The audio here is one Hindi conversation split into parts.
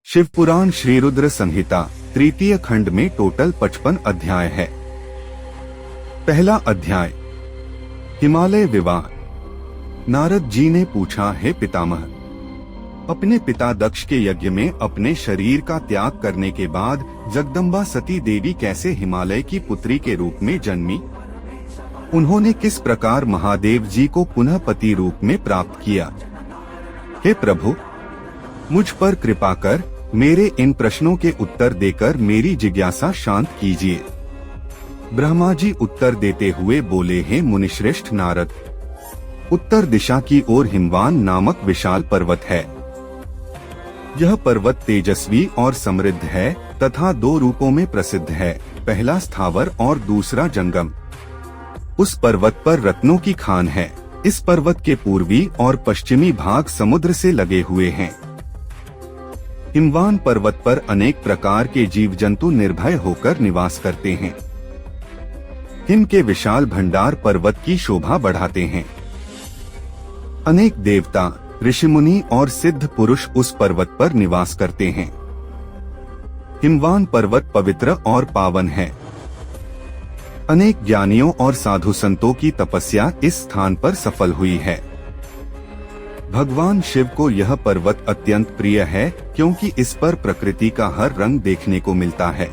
शिवपुराण श्री रुद्र संहिता तृतीय खंड में टोटल 55 अध्याय है। पहला अध्याय हिमालय विवाह। नारद जी ने पूछा, हे पितामह, अपने पिता दक्ष के यज्ञ में अपने शरीर का त्याग करने के बाद जगदम्बा सती देवी कैसे हिमालय की पुत्री के रूप में जन्मी? उन्होंने किस प्रकार महादेव जी को पुनः पति रूप में प्राप्त किया? हे प्रभु, मुझ पर कृपा कर मेरे इन प्रश्नों के उत्तर देकर मेरी जिज्ञासा शांत कीजिए। ब्रह्मा जी उत्तर देते हुए बोले, हे मुनिश्रेष्ठ नारद, उत्तर दिशा की ओर हिमवान नामक विशाल पर्वत है। यह पर्वत तेजस्वी और समृद्ध है तथा दो रूपों में प्रसिद्ध है, पहला स्थावर और दूसरा जंगम। उस पर्वत पर रत्नों की खान है। इस पर्वत के पूर्वी और पश्चिमी भाग समुद्र से लगे हुए हैं। हिमवान पर्वत पर अनेक प्रकार के जीव जंतु निर्भय होकर निवास करते हैं। हिम के विशाल भंडार पर्वत की शोभा बढ़ाते हैं। अनेक देवता, ऋषिमुनि और सिद्ध पुरुष उस पर्वत पर निवास करते हैं। हिमवान पर्वत पवित्र और पावन है। अनेक ज्ञानियों और साधु संतों की तपस्या इस स्थान पर सफल हुई है। भगवान शिव को यह पर्वत अत्यंत प्रिय है क्योंकि इस पर प्रकृति का हर रंग देखने को मिलता है।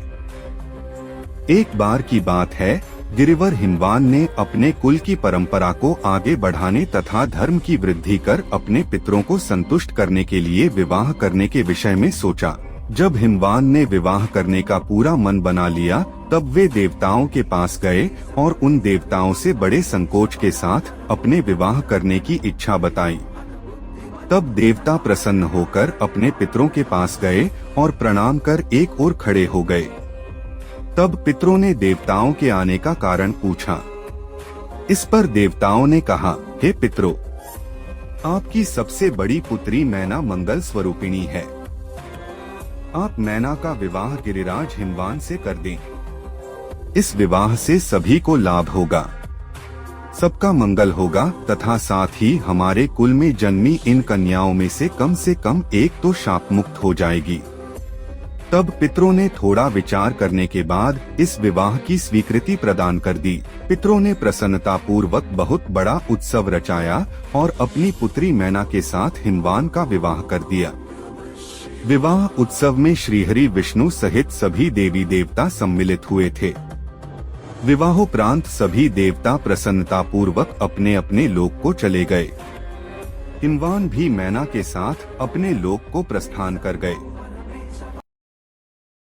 एक बार की बात है, गिरिवर हिमवान ने अपने कुल की परंपरा को आगे बढ़ाने तथा धर्म की वृद्धि कर अपने पितरों को संतुष्ट करने के लिए विवाह करने के विषय में सोचा। जब हिमवान ने विवाह करने का पूरा मन बना लिया, तब वे देवताओं के पास गए और उन देवताओं से बड़े संकोच के साथ अपने विवाह करने की इच्छा बताई। तब देवता प्रसन्न होकर अपने पितरों के पास गए और प्रणाम कर एक ओर खड़े हो गए। तब पितरों ने देवताओं के आने का कारण पूछा। इस पर देवताओं ने कहा, हे पितरों, आपकी सबसे बड़ी पुत्री मैना मंगल स्वरूपिणी है। आप मैना का विवाह गिरिराज हिमवान से कर दें। इस विवाह से सभी को लाभ होगा, सबका मंगल होगा तथा साथ ही हमारे कुल में जन्मी इन कन्याओं में से कम एक तो शाप मुक्त हो जाएगी। तब पितरों ने थोड़ा विचार करने के बाद इस विवाह की स्वीकृति प्रदान कर दी। पितरों ने प्रसन्नता पूर्वक बहुत बड़ा उत्सव रचाया और अपनी पुत्री मैना के साथ हिमवान का विवाह कर दिया। विवाह उत्सव में श्रीहरि विष्णु सहित सभी देवी देवता सम्मिलित हुए थे। विवाहोपरांत सभी देवता प्रसन्नता पूर्वक अपने अपने लोक को चले गए। हिमवान भी मैना के साथ अपने लोक को प्रस्थान कर गए।